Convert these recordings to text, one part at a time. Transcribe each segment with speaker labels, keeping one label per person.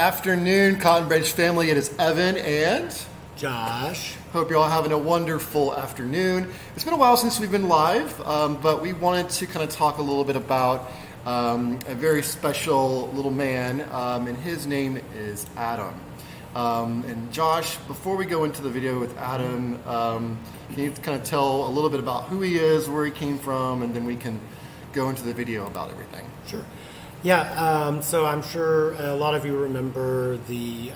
Speaker 1: afternoon, Cotton Branch family. It is Evan and
Speaker 2: Josh.
Speaker 1: Hope you're all having a wonderful afternoon. It's been a while since we've been live, but we wanted to kind of talk a little bit about a very special little man, and his name is Adam. And Josh, before we go into the video with Adam, can you kind of tell a little bit about who he is, where he came from, and then we can go into the video about everything.
Speaker 2: Sure. Yeah, so I'm sure a lot of you remember the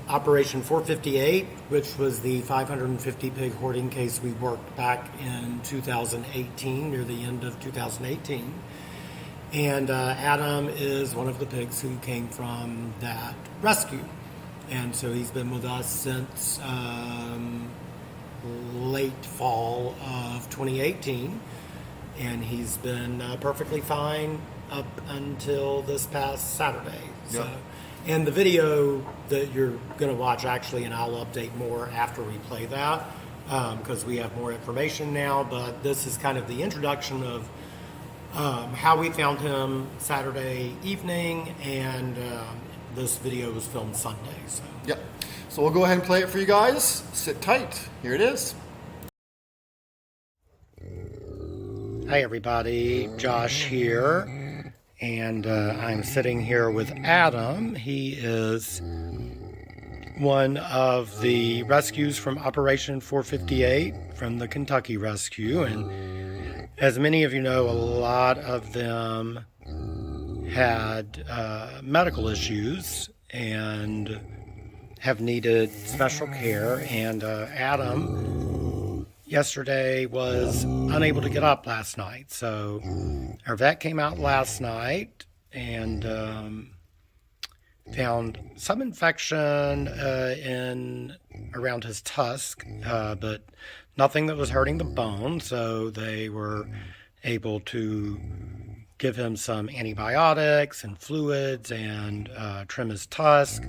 Speaker 2: Operation 458, which was the 550 pig hoarding case we worked back in 2018, near the end of 2018. And Adam is one of the pigs who came from that rescue. And so he's been with us since late fall of 2018. And he's been perfectly fine up until this past Saturday. So,
Speaker 1: yep.
Speaker 2: And the video that you're going to watch, actually, and I'll update more after we play that, because we have more information now, but this is kind of the introduction of how we found him Saturday evening, and this video was filmed Sunday. So.
Speaker 1: Yep. So we'll go ahead and play it for you guys. Sit tight. Here it is.
Speaker 2: Hi everybody, Josh here, and I'm sitting here with Adam. He is one of the rescues from Operation 458 from the Kentucky rescue, and as many of you know, a lot of them had medical issues and have needed special care, and Adam yesterday was unable to get up last night. So our vet came out last night and found some infection in around his tusk, but nothing that was hurting the bone. So they were able to give him some antibiotics and fluids and trim his tusk.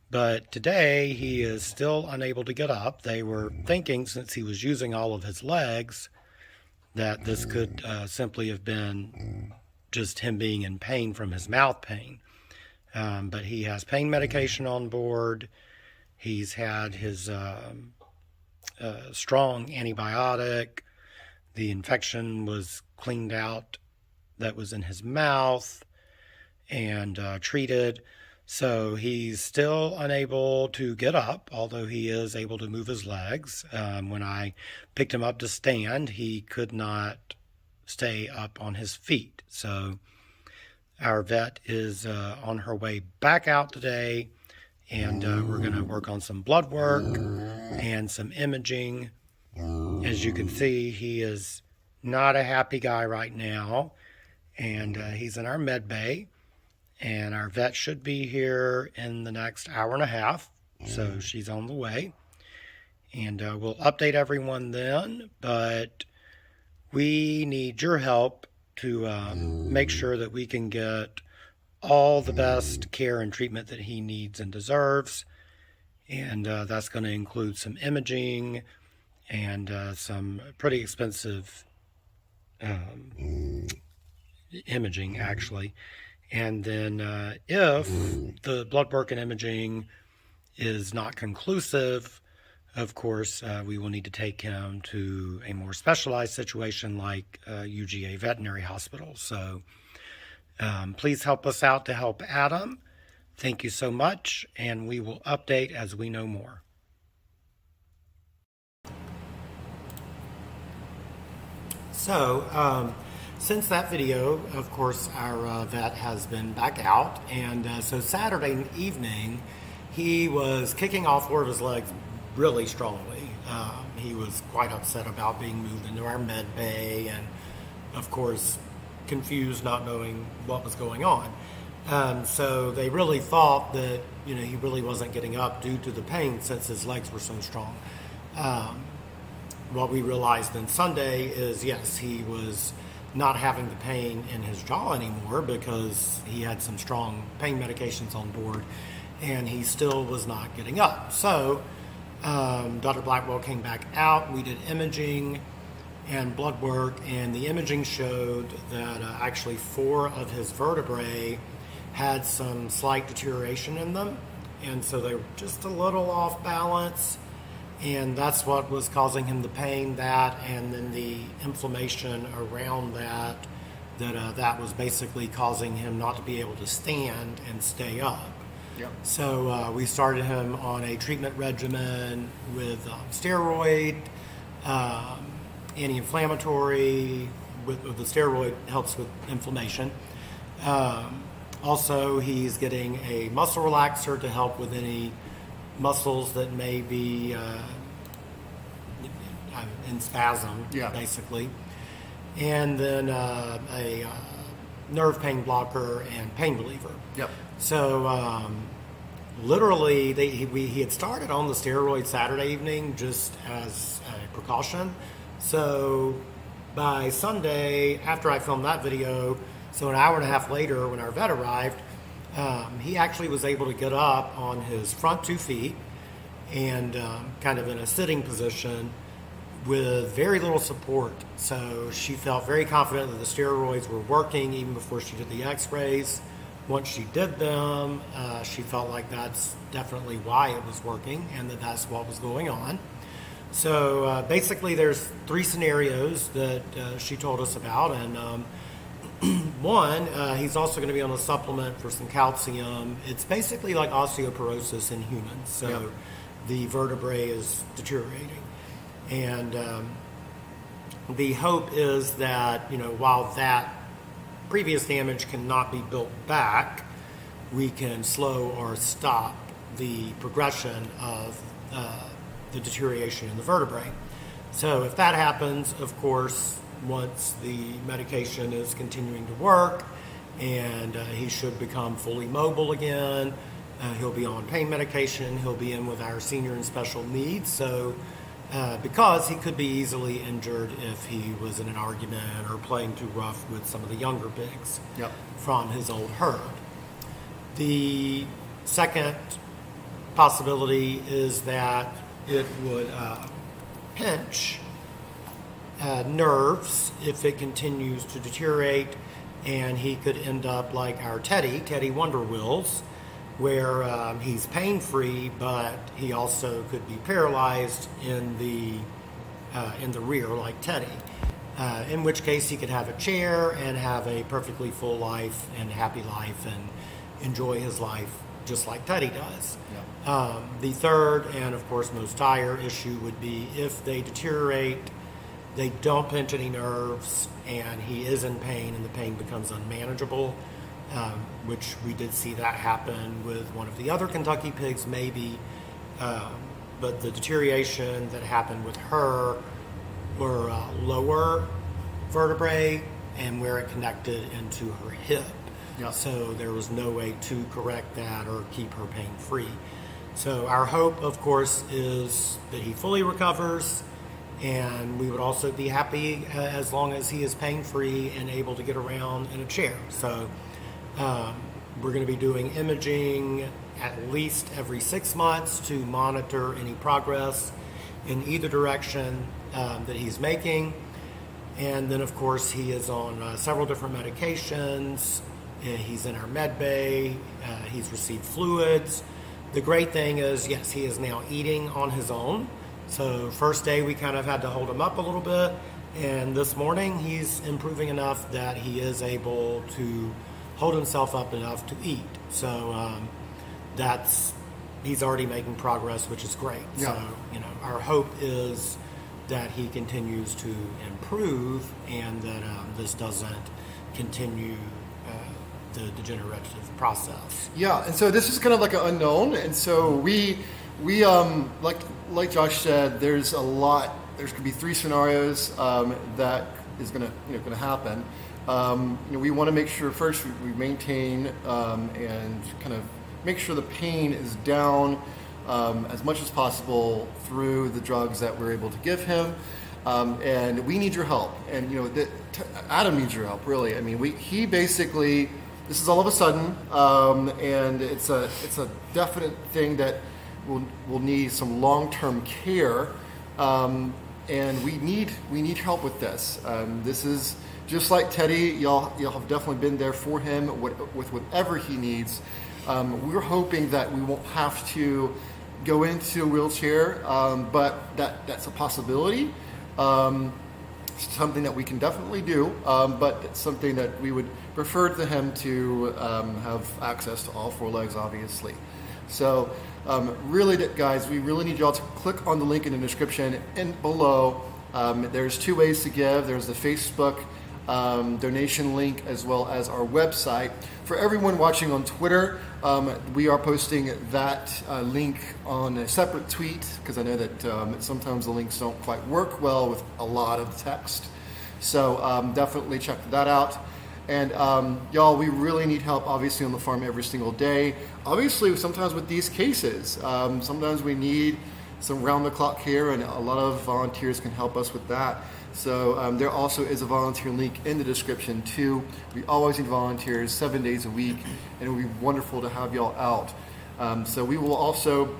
Speaker 2: But today, he is still unable to get up. They were thinking, since he was using all of his legs, that this could simply have been just him being in pain from his mouth pain. But he has pain medication on board. He's had his strong antibiotic. The infection was cleaned out that was in his mouth and treated. So he's still unable to get up, although he is able to move his legs. When I picked him up to stand, he could not stay up on his feet. So our vet is on her way back out today, and we're going to work on some blood work and some imaging. As you can see, he is not a happy guy right now, and he's in our med bay. And our vet should be here in the next hour and a half, so she's on the way. And we'll update everyone then, but we need your help to make sure that we can get all the best care and treatment that he needs and deserves. And that's going to include some imaging and some pretty expensive imaging, actually. And then if the blood work and imaging is not conclusive, of course, we will need to take him to a more specialized situation like UGA Veterinary Hospital. So please help us out to help Adam. Thank you so much, and we will update as we know more. So, since that video, of course, our vet has been back out, and so Saturday evening, he was kicking all four of his legs really strongly. He was quite upset about being moved into our med bay, and of course, confused, not knowing what was going on. So they really thought that he really wasn't getting up due to the pain since his legs were so strong. What we realized then Sunday is, yes, he was not having the pain in his jaw anymore because he had some strong pain medications on board, and he still was not getting up. So Dr. Blackwell came back out. We did imaging and blood work, and the imaging showed that actually 4 of his vertebrae had some slight deterioration in them, and so they were just a little off balance, and that's what was causing him the pain, that and then the inflammation around that was basically causing him not to be able to stand and stay up.
Speaker 1: Yep.
Speaker 2: So we started him on a treatment regimen with steroid, anti-inflammatory. With the steroid helps with inflammation. Also, he's getting a muscle relaxer to help with any muscles that may be in spasm, basically. And then a nerve pain blocker and pain reliever.
Speaker 1: Yep.
Speaker 2: So literally, he had started on the steroid Saturday evening just as a precaution. So by Sunday, after I filmed that video, so an hour and a half later when our vet arrived, he actually was able to get up on his front 2 feet and kind of in a sitting position with very little support. So she felt very confident that the steroids were working even before she did the x-rays. Once she did them, she felt like that's definitely why it was working and that's what was going on. So basically there's 3 scenarios that she told us about, and one, he's also going to be on a supplement for some calcium. It's basically like osteoporosis in humans, so the vertebrae is deteriorating. And the hope is that, while that previous damage cannot be built back, we can slow or stop the progression of the deterioration in the vertebrae. So if that happens, of course, once the medication is continuing to work and he should become fully mobile again, he'll be on pain medication, he'll be in with our senior and special needs. So because he could be easily injured if he was in an argument or playing too rough with some of the younger pigs from his old herd. The second possibility is that it would pinch nerves if it continues to deteriorate, and he could end up like our Teddy Wonder Wheels, where he's pain-free, but he also could be paralyzed in the rear like Teddy. In which case he could have a chair and have a perfectly full life and happy life and enjoy his life just like Teddy does. The third and of course most dire issue would be if they deteriorate, they don't pinch any nerves, and he is in pain and the pain becomes unmanageable, which we did see that happen with one of the other Kentucky pigs maybe, but the deterioration that happened with her were lower vertebrae and where it connected into her hip. So there was no way to correct that or keep her pain free. So our hope, of course, is that he fully recovers, and we would also be happy as long as he is pain-free and able to get around in a chair. So we're going to be doing imaging at least every 6 months to monitor any progress in either direction that he's making. And then, of course, he is on several different medications. He's in our med bay. He's received fluids. The great thing is, yes, he is now eating on his own. So first day we kind of had to hold him up a little bit, and this morning he's improving enough that he is able to hold himself up enough to eat. So he's already making progress, which is great. So our hope is that he continues to improve and that this doesn't continue the degenerative process.
Speaker 1: Yeah, and so this is kind of like an unknown, and so we like Josh said, there's a lot. There's going to be 3 scenarios that is going to happen. We want to make sure first we maintain and kind of make sure the pain is down as much as possible through the drugs that we're able to give him. And we need your help, and Adam needs your help, really. I mean, he basically, this is all of a sudden, and it's a definite thing that will need some long-term care, and we need help with this. This is just like Teddy, y'all have definitely been there for him with whatever he needs. We're hoping that we won't have to go into a wheelchair, but that's a possibility. Something that we can definitely do, but it's something that we would prefer to him to have access to all four legs, obviously. So really, guys, we really need y'all to click on the link in the description and below. There's two ways to give. There's the Facebook donation link as well as our website. For everyone watching on Twitter, we are posting that link on a separate tweet because I know that sometimes the links don't quite work well with a lot of text. So definitely check that out. And y'all, we really need help, obviously, on the farm every single day. Obviously, sometimes with these cases, sometimes we need some round-the-clock care, and a lot of volunteers can help us with that. So there also is a volunteer link in the description, too. We always need volunteers 7 days a week, and it would be wonderful to have y'all out. So we will also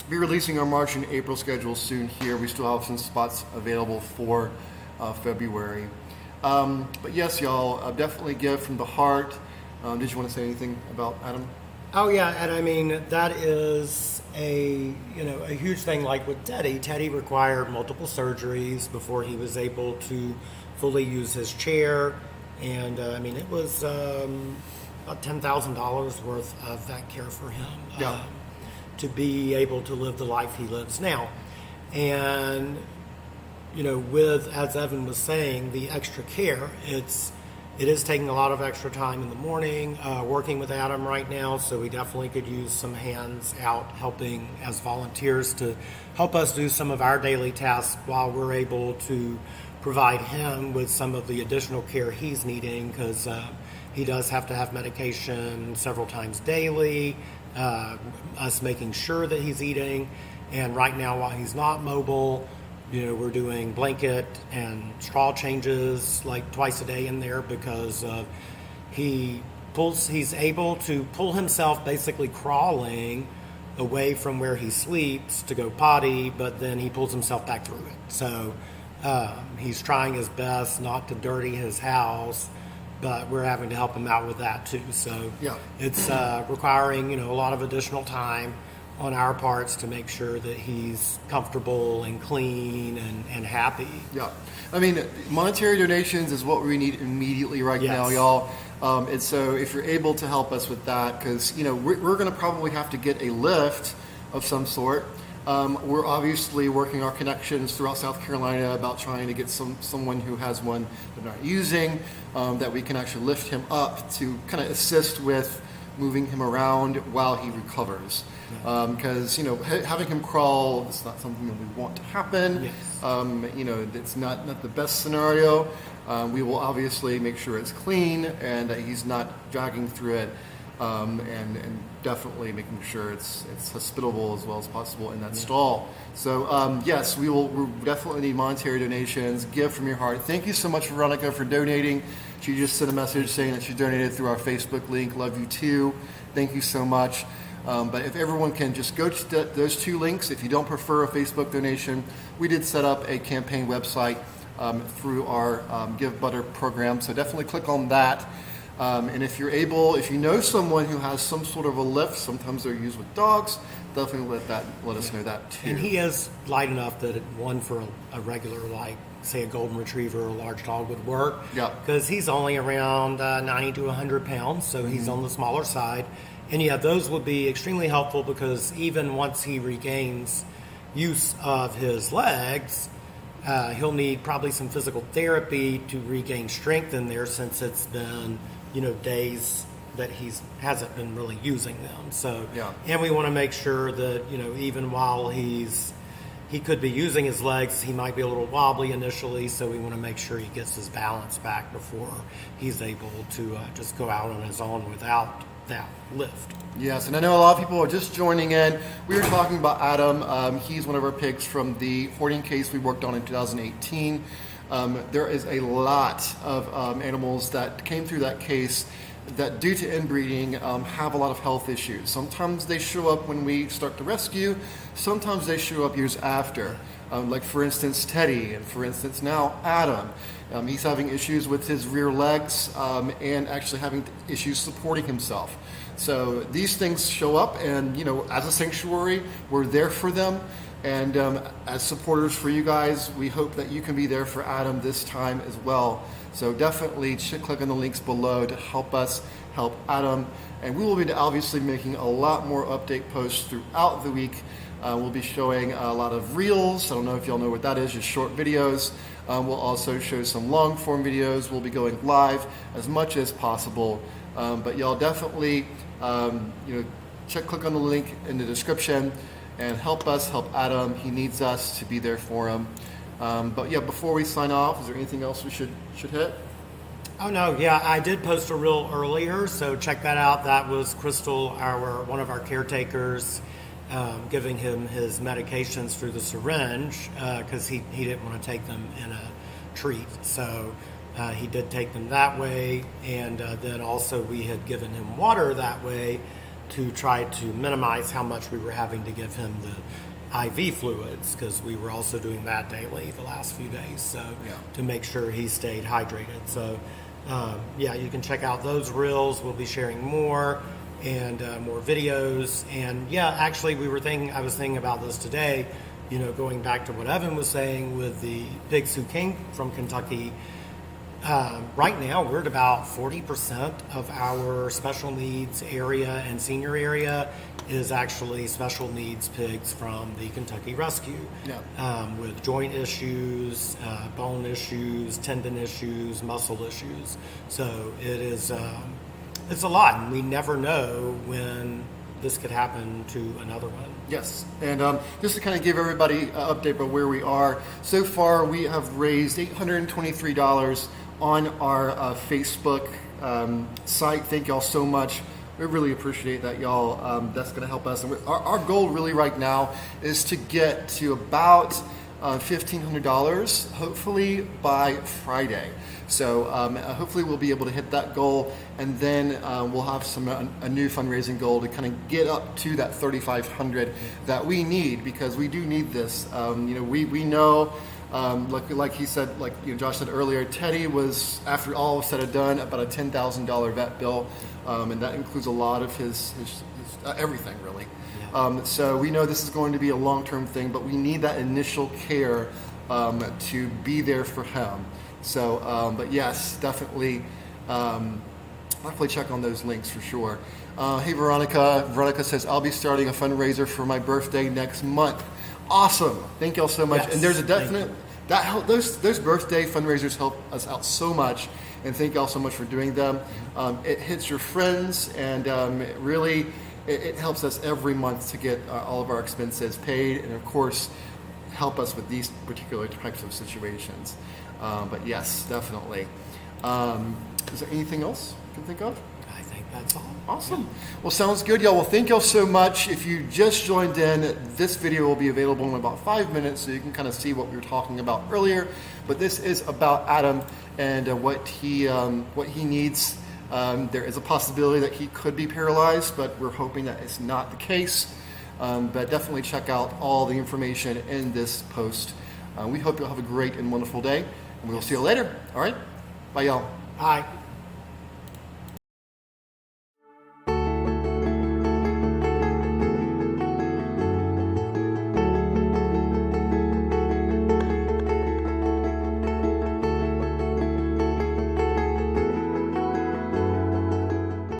Speaker 1: be releasing our March and April schedule soon here. We still have some spots available for February. But yes, y'all, definitely give from the heart. Did you want to say anything about Adam?
Speaker 2: Oh yeah, and I mean that is a huge thing. Like with Teddy required multiple surgeries before he was able to fully use his chair, and I mean it was about $10,000 worth of that care for him to be able to live the life he lives now, and with, as Evan was saying, the extra care, it is taking a lot of extra time in the morning, working with Adam right now, so we definitely could use some hands out helping as volunteers to help us do some of our daily tasks while we're able to provide him with some of the additional care he's needing, because he does have to have medication several times daily, us making sure that he's eating, and right now while he's not mobile, we're doing blanket and straw changes like twice a day in there because he's able to pull himself basically crawling away from where he sleeps to go potty, but then he pulls himself back through it. So he's trying his best not to dirty his house, but we're having to help him out with that too. So it's requiring, a lot of additional time on our parts to make sure that he's comfortable and clean and happy. Yeah.
Speaker 1: I mean, monetary donations is what we need immediately right now, y'all. And so if you're able to help us with that, because, we're going to probably have to get a lift of some sort. We're obviously working our connections throughout South Carolina about trying to get someone who has one they're not using, that we can actually lift him up to kind of assist with moving him around while he recovers. Because having him crawl is not something that we want to happen. Yes. It's not the best scenario. We will obviously make sure it's clean and that he's not dragging through it, and definitely making sure it's hospitable as well as possible in that stall. So yes, we definitely need monetary donations. Give from your heart. Thank you so much, Veronica, for donating. She just sent a message saying that she donated through our Facebook link. Love you too. Thank you so much. But if everyone can just go to those two links, if you don't prefer a Facebook donation, we did set up a campaign website through our Give Butter program, so definitely click on that. And if you're able, if you know someone who has some sort of a lift, sometimes they're used with dogs, definitely let us know that too.
Speaker 2: And he is light enough that one for a regular, like, say a golden retriever or a large dog would work. Yeah. Because he's only around 90 to 100 pounds, so he's on the smaller side. And those would be extremely helpful because even once he regains use of his legs, he'll need probably some physical therapy to regain strength in there since it's been, days that he hasn't been really using them. So, and we want to make sure that, even while he could be using his legs, he might be a little wobbly initially, so we want to make sure he gets his balance back before he's able to just go out on his own without that lift.
Speaker 1: Yes, and I know a lot of people are just joining in. We were talking about Adam. He's one of our pigs from the hoarding case we worked on in 2018. There is a lot of animals that came through that case that due to inbreeding have a lot of health issues. Sometimes they show up when we start the rescue, sometimes they show up years after. Like for instance Teddy, and for instance now Adam. He's having issues with his rear legs and actually having issues supporting himself. So these things show up, and as a sanctuary, we're there for them. And as supporters for you guys, we hope that you can be there for Adam this time as well. So definitely click on the links below to help us help Adam. And we will be obviously making a lot more update posts throughout the week. We'll be showing a lot of reels. I don't know if y'all know what that is, just short videos. We'll also show some long form videos. We'll be going live as much as possible. But y'all definitely click on the link in the description and help us help Adam. He needs us to be there for him. But yeah, before we sign off, is there anything else we should hit?
Speaker 2: Oh no, yeah, I did post a reel earlier, so check that out. That was Crystal, one of our caretakers, giving him his medications through the syringe because he didn't want to take them in a treat. So he did take them that way, and then also we had given him water that way to try to minimize how much we were having to give him the IV fluids, because we were also doing that daily the last few days, so to make sure he stayed hydrated. So you can check out those reels. We'll be sharing more and more videos. And actually I was thinking about this today, going back to what Evan was saying with the pigs who came from Kentucky. Right now we're at about 40% of our special needs area and senior area is actually special needs pigs from the Kentucky Rescue, with joint issues, bone issues, tendon issues, muscle issues. So it is it's a lot, and we never know when this could happen to another one.
Speaker 1: Yes, and just to kind of give everybody an update about where we are, so far we have raised $823 on our Facebook site. Thank y'all so much. We really appreciate that, y'all. That's going to help us. And our goal really right now is to get to about $1,500, hopefully by Friday. So hopefully we'll be able to hit that goal, and then we'll have a new fundraising goal to kind of get up to that $3,500 that we need, because we do need this. We know. Like he said, Josh said earlier, Teddy was, after all was said and done, about a $10,000 vet bill, and that includes a lot of his everything, really. So we know this is going to be a long-term thing, but we need that initial care to be there for him. So, but yes, definitely check on those links for sure. Hey, Veronica. Veronica says, I'll be starting a fundraiser for my birthday next month. Awesome. Thank y'all so much. Yes, and there's a definite those birthday fundraisers help us out so much, and thank y'all so much for doing them. It hits your friends, and really it helps us every month to get all of our expenses paid, and of course help us with these particular types of situations. But yes, definitely. Is there anything else you can think of?
Speaker 2: I think that's all.
Speaker 1: Awesome. Well, sounds good, y'all. Well, thank y'all so much. If you just joined in, this video will be available in about 5 minutes, so you can kind of see what we were talking about earlier. But this is about Adam and what he needs. There is a possibility that he could be paralyzed, but we're hoping that it's not the case. But definitely check out all the information in this post. We hope you'll have a great and wonderful day, and we'll see you later. All right? Bye, y'all.
Speaker 2: Bye.